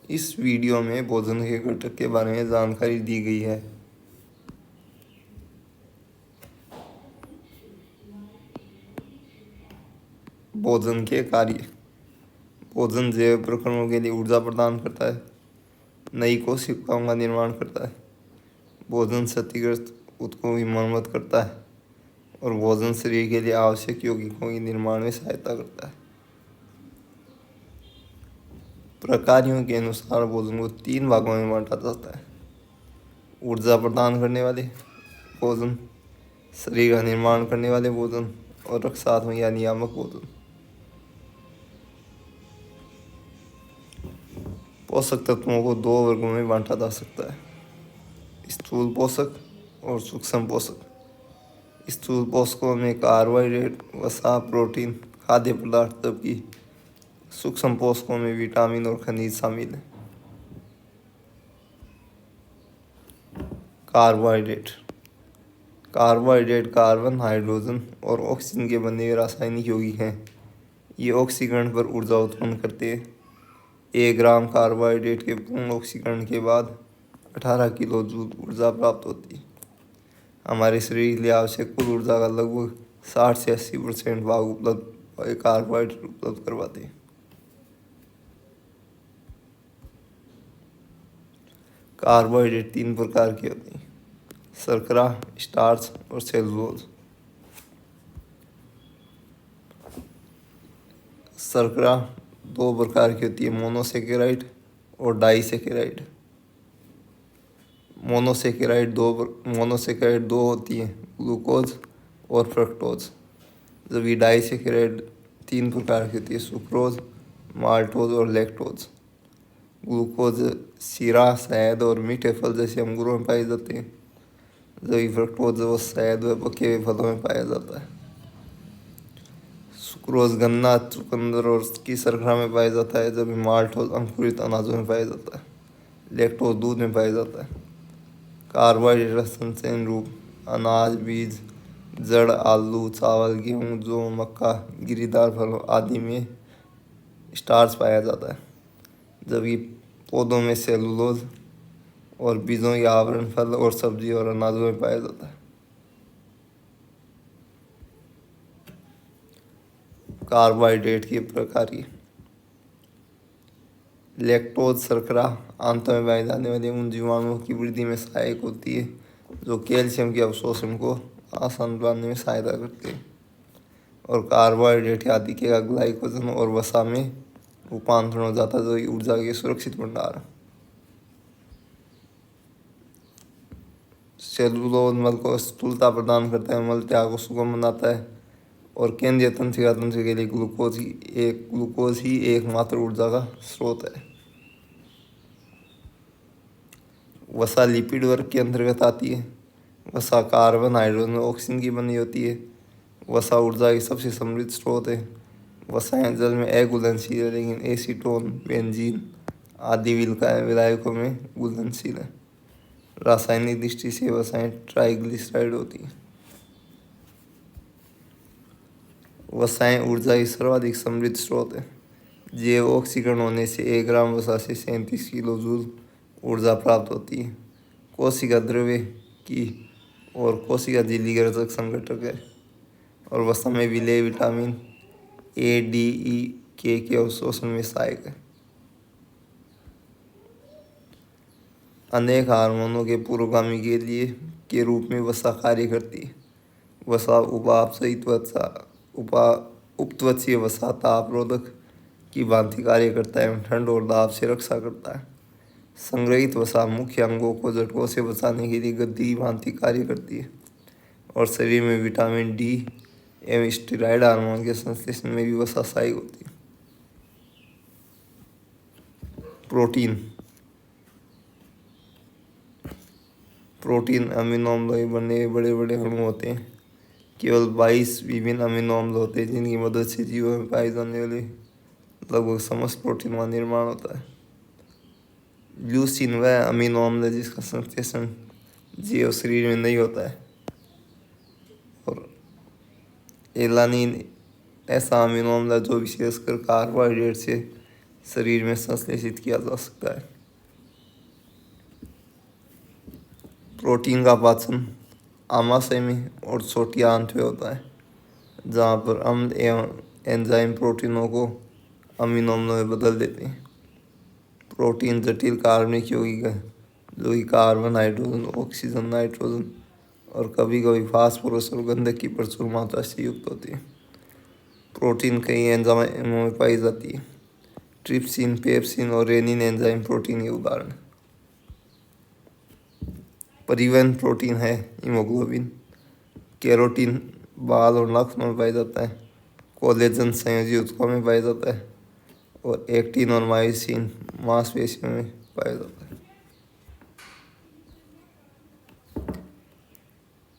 इस वीडियो में भोजन के घटक के बारे में जानकारी दी गई है। भोजन के कार्य। भोजन जैव प्रक्रमों के लिए ऊर्जा प्रदान करता है, नई कोशिकाओं का निर्माण करता है, भोजन क्षतिग्रस्त ऊतकों की मरम्मत करता है और भोजन शरीर के लिए आवश्यक यौगिकों के निर्माण में सहायता करता है। प्रकारों के अनुसार भोजन को 3 भागों में बांटा जाता है: ऊर्जा प्रदान करने वाले भोजन, शरीर का निर्माण करने वाले भोजन और रक्षात्मक या नियामक भोजन। पोषक तत्वों को 2 वर्गों में बांटा जा सकता है: स्थूल पोषक और सूक्ष्म पोषक। स्थूल पोषकों में कार्बोहाइड्रेट, वसा, प्रोटीन, खाद्य पदार्थ, जबकि सूक्ष्म पोषकों में विटामिन और खनिज शामिल हैं। कार्बोहाइड्रेट। कार्बोहाइड्रेट कार्बन, हाइड्रोजन और ऑक्सीजन के बने हुए रासायनिक यौगिक हैं। ये ऑक्सीकरण पर ऊर्जा उत्पन्न करते हैं। 1 ग्राम कार्बोहाइड्रेट के पूर्ण ऑक्सीकरण के बाद 18 किलो जूल ऊर्जा प्राप्त होती है। हमारे शरीर के लिए आवश्यक कुल ऊर्जा का लगभग 60 से 80% भाग उपलब्ध कार्बोहाइड्रेट उपलब्ध करवाते हैं। कार्बोहाइड्रेट 3 प्रकार के होते हैं: शर्करा, स्टार्च और सेलुलोज। शर्करा 2 प्रकार की होती है: मोनोसेकेराइड और डाइसेकेराइड। मोनोसेकेराइड दो होती है: ग्लूकोज और फ्रक्टोज। जबकि डाइसेकेराइड 3 प्रकार की होती है: सुक्रोज, माल्टोज और लैक्टोज। ग्लूकोज शीरा, शहद और मीठे फल जैसे अंगूरों में पाए जाते हैं, जबकि फ्रक्टोज वो शहद व पके हुए फलों में पाया जाता है। सुक्रोज गन्ना, चुकंदर और की शर्करा में पाया जाता है, जबकि माल्टोज अंकुरित अनाजों में पाया जाता है। लैक्टोज दूध में पाया जाता है। कार्बोहाइड्रेट का संचयन रूप अनाज, बीज, जड़, आलू, चावल, गेहूँ, जौ, मक्का, गिरीदार फलों आदि में स्टार्च पाया जाता है, जबकि पौधों में सेलुलोज और बीजों के आवरण फल और सब्जी और अनाजों में पाया जाता है। कार्बोहाइड्रेट के प्रकार। लैक्टोज शर्करा आंतों में पाए जाने वाले उन जीवाणुओं की वृद्धि में सहायक होती है जो कैल्शियम के अवशोषण को आसान बनाने में सहायता करते हैं। और कार्बोहाइड्रेट आदि के ग्लाइकोजन और वसा में रूपांतरण हो जाता है, जो ऊर्जा के सुरक्षित भंडार। सेलुलोज मल को स्थूलता प्रदान करता है, मल त्याग को सुगम बनाता है और केंद्रीय तंत्रिका तंत्र के लिए ग्लूकोज ही एकमात्र ऊर्जा का स्रोत है। वसा लिपिड वर्ग के अंतर्गत आती है। वसा कार्बन, हाइड्रोजन और ऑक्सीजन की बनी होती है। वसा ऊर्जा की सबसे समृद्ध स्रोत है। वसाएं जल में अघुलनशील है, लेकिन एसीटोन, बेंजीन आदि विलायकों में घुलनशील है। रासायनिक दृष्टि से वसाएं ट्राइग्लिसराइड होती हैं। वसाएं ऊर्जा की सर्वाधिक समृद्ध स्रोत है। जैव ऑक्सीकरण होने से 1 ग्राम वसा से 37 किलो जूल ऊर्जा प्राप्त होती है। कोशिका द्रव्य की और कोशिका झिल्ली के रजक संघटक है और वसा में विलेय विटामिन ए, डी, ई, के अवशोषण में सहायक है। अनेक हार्मोनों के पूर्वगामी के रूप में वसा कार्य करती है। वसा उपत्वचीय वसा तापरोधक की भांति कार्य करता है एवं ठंड और दाब से रक्षा करता है। संग्रहित वसा मुख्य अंगों को झटकों से बचाने के लिए गद्दी की भांति कार्य करती है और शरीर में विटामिन डी एवं स्टेरॉयड हार्मोन के संश्लेषण में भी वसा सहायक होती है। प्रोटीन अमीनो अम्लों के बने बड़े बड़े अणु होते हैं। केवल 22 विभिन्न अमीनो अम्ल होते हैं जिनकी मदद से जीवों में पाए जाने वाले लगभग समस्त प्रोटीन का निर्माण होता है। ल्यूसीन वह अमीनो अम्ल है जिसका संश्लेषण जीव शरीर में नहीं होता है। और एलानिन ऐसा अमीनो अम्ल है जो विशेषकर कार्बोहाइड्रेट से शरीर में संश्लेषित किया जा सकता है। प्रोटीन का पाचन आमाशय में और छोटी आंत में होता है, जहाँ पर अम्ल एवं एंजाइम प्रोटीनों को अमीनो अम्लों में बदल देते हैं। प्रोटीन जटिल कार्बनिक यौगिक है, जो कि कार्बन, हाइड्रोजन, ऑक्सीजन, नाइट्रोजन और कभी कभी फास्फोरस और गंधक की प्रचुर मात्रा से युक्त होती है। प्रोटीन कई एंजाइमों में पाई जाती है। ट्रिप्सिन, पेप्सिन और रेनिन एंजाइम प्रोटीन के उदाहरण हैं। परिवहन प्रोटीन है हीमोग्लोबिन। कैरोटीन बाल और नाखूनों में पाया जाता है। कोलेजन संयोजी ऊतकों में पाया जाता है और एक्टिन और मायोसिन मांसपेशियों में पाया जाता है।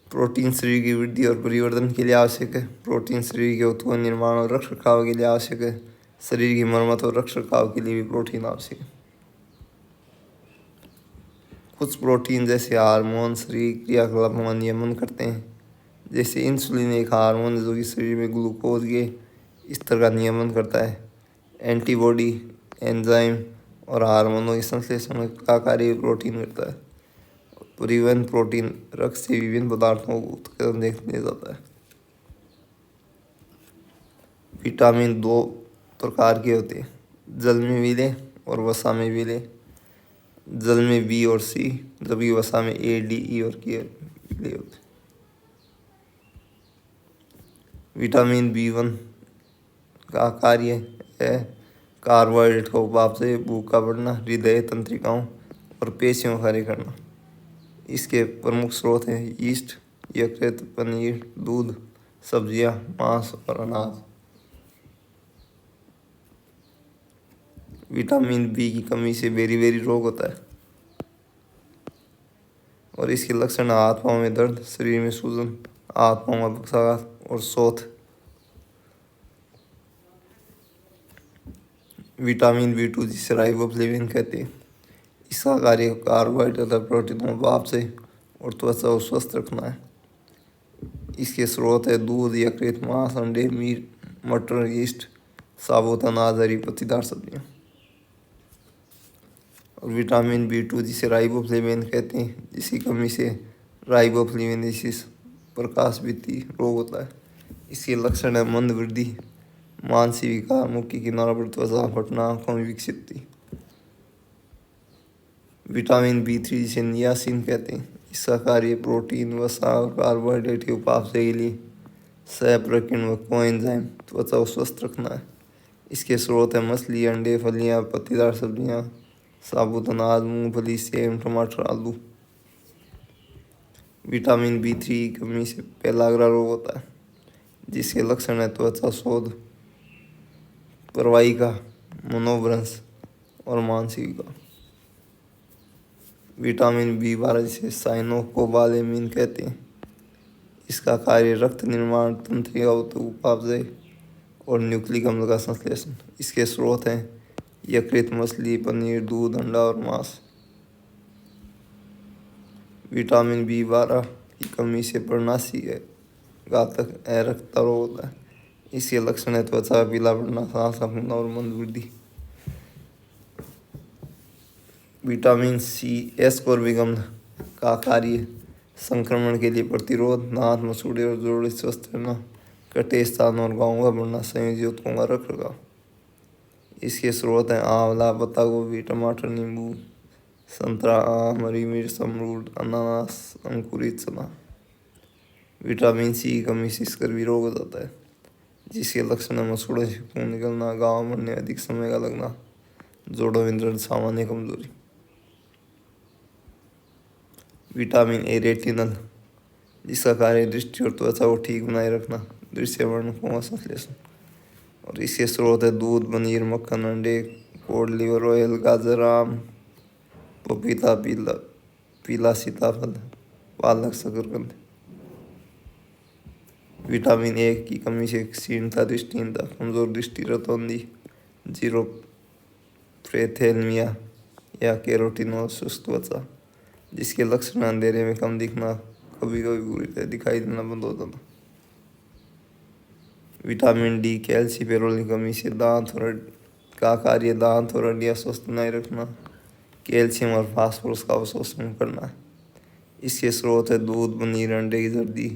प्रोटीन शरीर की वृद्धि और परिवर्धन के लिए आवश्यक है। प्रोटीन शरीर के ऊतकों निर्माण और रखरखाव के लिए आवश्यक है। शरीर की मरम्मत और रखरखाव के लिए भी प्रोटीन आवश्यक है। कुछ प्रोटीन जैसे हार्मोन शरीर क्रियाकलापों का नियमन करते हैं। जैसे इंसुलिन एक हार्मोन है जो कि शरीर में ग्लूकोज के स्तर का नियमन करता है। एंटीबॉडी, एंजाइम और हार्मोनों के संश्लेषण का कार्य प्रोटीन करता है। परिवहन प्रोटीन रक्त से विभिन्न पदार्थों को उत्कीर्ण ले जाता है। विटामिन दो प्रकार के होते हैं, जल में विलेय और वसा में विलेय। जल में बी और सी, जबकि वसा में ए, डी, ई और के विलेय होते हैं। विटामिन B1 का कार्य है कार्बोहाइड्रेट का उपाप से भूख का बढ़ना, हृदय तंत्रिकाओं और पेशियों का कार्य करना। इसके प्रमुख स्रोत हैं यीस्ट, यकृत, पनीर, दूध, सब्जियां, मांस और अनाज। विटामिन बी की कमी से बेरी रोग होता है और इसके लक्षण हाथ पाँव में दर्द, शरीर में सूजन, हाथ पाँव में पक्षाघात और शोथ। विटामिन B2 जिसे राइबोफ्लेविन कहते हैं, इसका कार्य कार्बोहाइड्रेट और प्रोटीनों भाप से और त्वचा को स्वस्थ रखना है। इसके स्रोत है दूध, यकृत, मांस, अंडे, मीट, मटर, यीस्ट, साबुत अनाज, हरी पत्तीदार सब्जियां। और विटामिन B2 जिसे राइबोफ्लेविन कहते हैं, जिसकी कमी से राइबोफ्लेविनोसिस प्रकाशभित्ति रोग होता है। इसके लक्षण है मंद वृद्धि, मानसिक विकार, मुख की किनारों पर त्वचा फटना, आंखों में विक्षिप्ति। विटामिन B3 जिसे नियासिन कहते हैं, इसका कार्य प्रोटीन, वसा और कार्बोहाइड्रेट के उपाप से के लिए सहप्रकीर्ण व कोएंजाइम त्वचा को स्वस्थ रखना है। इसके स्रोत है मछली, अंडे, फलियां, पत्तीदार सब्जियां, साबुत अनाज, मूंगफली, सेम, टमाटर, आलू। विटामिन B3 की कमी से पेलाग्रा रोग होता है, जिसके लक्षण है त्वचा शोथ, प्रवाहिका, मनोभ्रंश और मानसिक विकार। विटामिन B12 जिसे साइनोकोबालेमिन कहते हैं, इसका कार्य रक्त निर्माण, तंत्रिकाओं के उपापचय और न्यूक्लिक अम्ल का संश्लेषण। इसके स्रोत हैं यकृत, मछली, पनीर, दूध, अंडा और मांस। विटामिन B12 की कमी से पर्णशायी घातक अरक्तता रोग होता है। इसके लक्षण है त्वचा पीला पड़ना, सांस का फूलना और मंद वृद्धि। विटामिन C एस्कॉर्बिक अम्ल का कार्य संक्रमण के लिए प्रतिरोध, दांत, मसूड़े और जोड़ों स्वस्थ रहना, कटे स्थान और गाँवों का बढ़ना, संयोजी ऊतकों का रखरखाव। इसके स्रोत हैं आंवला, पत्ता गोभी, टमाटर, नींबू, संतरा, आम, हरी मिर्च, अमरूद, अनानास, अंकुरित चना। विटामिन C की कमी से स्कर्वी रोग हो जाता है, जिसके लक्षण है मसूड़ों से खून निकलना, गाँव मरने अधिक समय का लगना, जोड़ों में दर्द, सामान्य कमजोरी। विटामिन A रेटिनल, जिसका कार्य दृष्टि और त्वचा को ठीक बनाए रखना, दृश्य वर्णकों का संश्लेषण। और इसके स्रोत है दूध, पनीर, मक्खन, अंडे, कोड लिवर ऑयल, गाजर, आम, पपीता, पीला सीताफल, पालक, शकरकंद। विटामिन A की कमी से क्षीणता, दृष्टिहीनता, कमजोर दृष्टि, रतौंधी, जीरोप्थेल्मिया या केरोटिनोसिस त्वचा, जिसके लक्षण अंधेरे में कम दिखना, कभी कभी बुरी तरह दिखाई देना बंद हो जाना। विटामिन D कैल्शियम की कमी से दांत और का कार्य दांत और हड्डियाँ स्वस्थ बनाए रखना। कैल्शियम और फास्फोरस का अवशोषण करना। इसके स्रोत है दूध, पनीर, अंडे की जर्दी,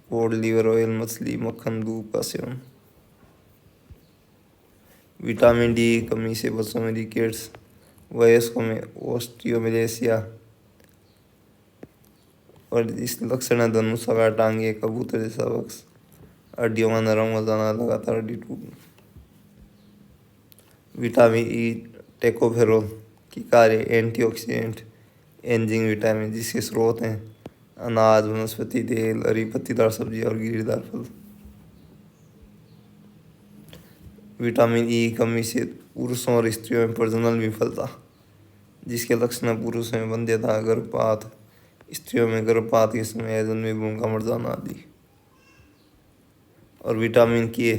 कोड लिवर ऑयल, मछली, मक्खन, दूध का सेवन। विटामिन डी की कमी से बच्चों में रिकेट्स, वयस्कों में ऑस्टियोमेलेसिया और इस लक्षण है धनुषा का टांगे, कबूतर जैसा वक्ष, हड्डियों का नरम हो जाना, लगातार हड्डी टूटना। विटामिन ई टेकोफेरोल की कार्य एंटीऑक्सीडेंट, एंजिंग विटामिन, जिसके स्रोत हैं अनाज, वनस्पति तेल, हरी पत्तीदार सब्जी और गिरीदार फल। विटामिन ई की कमी से पुरुषों और स्त्रियों में प्रजनन विफलता, जिसके लक्षण है पुरुषों में वंध्यता, गर्भपात, स्त्रियों में गर्भपात के समय जन्मी भ्रूण का मर जाना आदि। और विटामिन के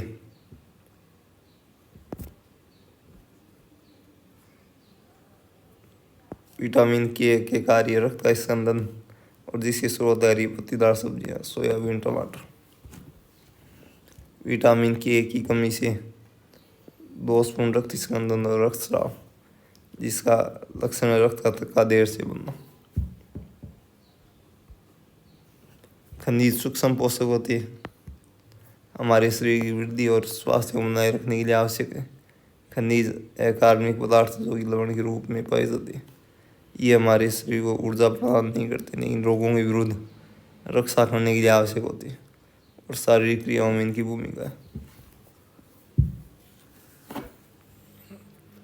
के कार्य रक्त का स्कंदन और जिसके स्रोत हरी पत्तीदार सब्जियां, सोयाबीन, टमाटर। विटामिन के की कमी से दोषपूर्ण रक्त स्कंदन और रक्तस्राव, जिसका लक्षण है रक्त का थक्का देर से बनना। खनिज सूक्ष्म पोषक होते हैं, हमारे शरीर की वृद्धि और स्वास्थ्य को बनाए रखने के लिए आवश्यक है। खनिज अकार्बनिक पदार्थ जो कि लवण के रूप में पाए जाते हैं, ये हमारे शरीर को ऊर्जा प्रदान नहीं करते, लेकिन रोगों के विरुद्ध रक्षा करने के लिए आवश्यक होते हैं और शारीरिक क्रियाओं में इनकी भूमिका है।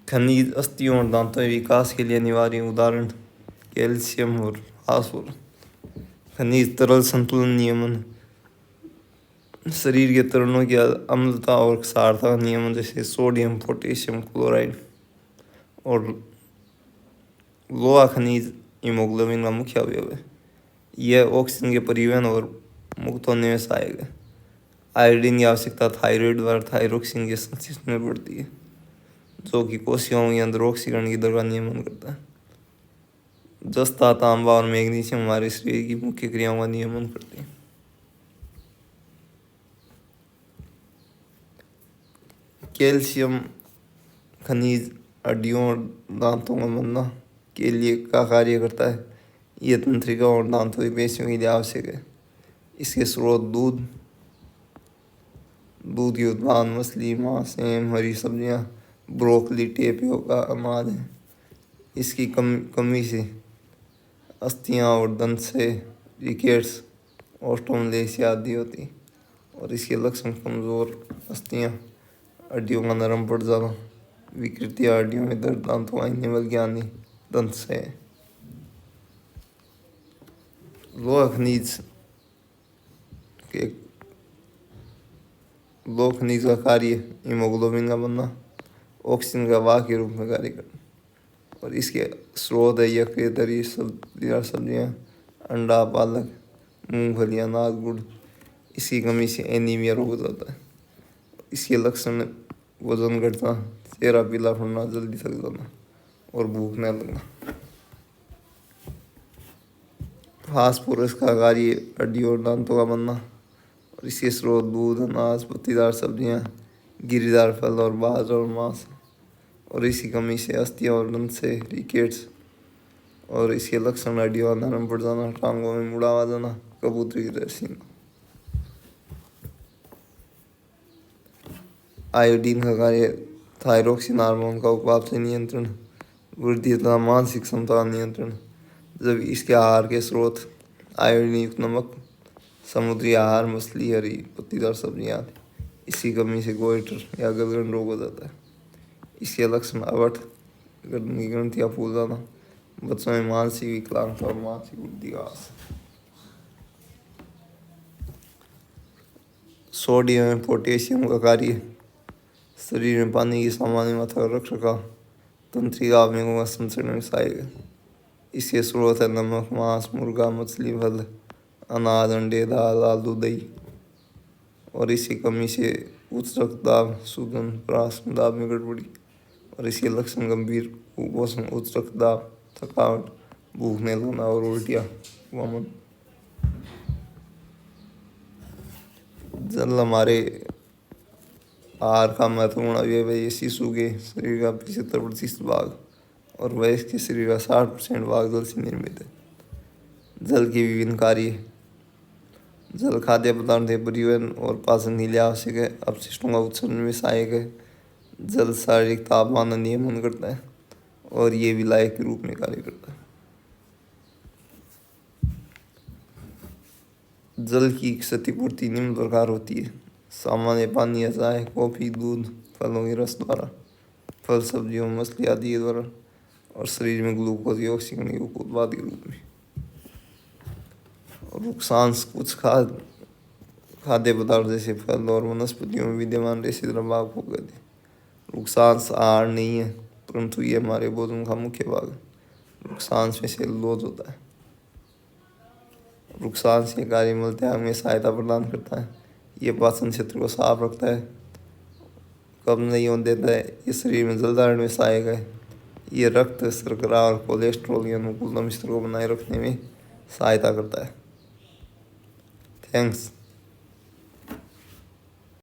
खनिज अस्थियों और दांतों के विकास के लिए अनिवार्य उदाहरण कैल्शियम और फास्फोरस। खनिज तरल संतुलन नियमन, शरीर के तरलों की अम्लता और क्षारता का नियमन, जैसे सोडियम, पोटेशियम क्लोराइड और लोहा खनिज हीमोग्लोबिन का मुख्य अवयव है। यह ऑक्सीजन के परिवहन और मुक्त होने में सहायक है। आयोडीन की आवश्यकता थायराइड द्वारा थायरोक्सिन के संश्लेषण में बढ़ती है, जो कि कोशिकाओं के अंदर ऑक्सीकरण की दर का नियमन करता है। जस्ता, तांबा और मैग्नीशियम हमारे शरीर की मुख्य क्रियाओं का नियमन करते हैं। कैल्शियम खनिज हड्डियों और दांतों का बनना के लिए का कार्य करता है। यह तंत्रिका और दांतों की पेशियों के लिए आवश्यक है। इसके स्रोत दूध की उत्पाद, मछली, मांस, एम, हरी सब्जियां, ब्रोकली, टेपियोका, अनाज है। इसकी कमी से अस्थियां और दंत से रिकेट्स, ऑस्टियोमेलेसिया आदि होती। और इसके लक्षण कमजोर अस्थियां, हड्डियों का नरम पड़ जाना, विकृतियाँ, हड्डियों में दर्द, दांतों का एनिमल ज्ञानी, दंत से। लोहा खनिज का कार्य हीमोग्लोबिन का बनना, ऑक्सीजन का वाहक के रूप में कार्य करना। और इसके स्रोत है यकृत, दरी, सब्जियाँ, अंडा, पालक, मूंगफली, अनाज, गुड़। इसकी कमी से एनीमिया रोग हो जाता है। इसके लक्षण वजन घटना, चेहरा पीला पड़ना, जल्दी थक जाना और भूख न लगना। फास्फोरस का कार्य हड्डियों और दांतों का बनना और इसके स्रोत दूध, अनाज, पत्तीदार सब्जियां, गिरीदार फल और बाजरा और मांस। और इसकी कमी से अस्थियां और दंत से रिकेट्स। और इसके लक्षण हड्डियों का नरम पड़ जाना, टांगों में मुड़ाव आ जाना, कबूतरी की तरह सीना। आयोडीन का कार्य थायरोक्सिन हार्मोन का उपाप से नियंत्रण, वृद्धि तथा मानसिक क्षमता का नियंत्रण। जब इसके आहार के स्रोत आयोडीन युक्त नमक, समुद्री आहार, मछली, हरी पत्तीदार सब्जियां आदि। इसकी कमी से गोइटर या गलगंड रोग हो जाता है। इसके लक्षण अवट, गर्दन की ग्रंथियां फूल जाना, बच्चों में मानसिक विकलांगता और मानसिक बुद्धि का आस। सोडियम और पोटेशियम का कार्य शरीर में पानी की सामान्य मात्रा का रख रखाव, तंत्रिका अवयवों का संचरण में सहायक है। इसके स्रोत है नमक, मांस, मुर्गा, मछली, फल, अनाज, अंडे, दाल, आलू, दही। और इसकी कमी से उच्च रक्तदाब, सूजन, प्राश, दाब में गड़बड़ी। और इसके लक्षण गंभीर कुपोषण, उच्च रक्तदाब, थकावट, भूख न लगना और उल्टियाँ, वमन। जल हमारे आहार का महत्वपूर्ण अवयव ये शिशु के शरीर का 75% भाग और वयस्क के शरीर का 60% भाग जल से निर्मित है। जल के विभिन्न कार्य। जल खाद्य पदार्थ के परिवहन और पाचन के लिए आवश्यक है। अपशिष्टों का उत्सर्जन में सहायक है। जल शारीरिक तापमान का नियमन करता है और ये विलायक के रूप में कार्य करता है। जल की क्षतिपूर्ति निम्न प्रकार होती है। सामान्य पानी या चाय, कॉफी, दूध, फलों के रस द्वारा, फल, सब्जियों, मछली आदि के द्वारा, और शरीर में ग्लूकोज या ऑक्सीजन के उत्पाद के रूप में। और नुकसान कुछ खाद्य पदार्थ जैसे फल और वनस्पतियों में विद्यमान रेशेदार प्रभाव को कहते हैं। नुकसान आहार नहीं है, परंतु ये हमारे भोजन का मुख्य भाग है। नुकसान में सेलुलोज होता है। नुकसान से कार्यमल त्याग में सहायता प्रदान करता है। ये पाचन क्षेत्र को साफ रखता है, कब्ज नहीं होने देता है। ये शरीर में जल धारण में सहायक है। ये रक्त, शर्करा और कोलेस्ट्रॉल के अनुकूलतम स्तर को बनाए रखने में सहायता करता है। थैंक्स।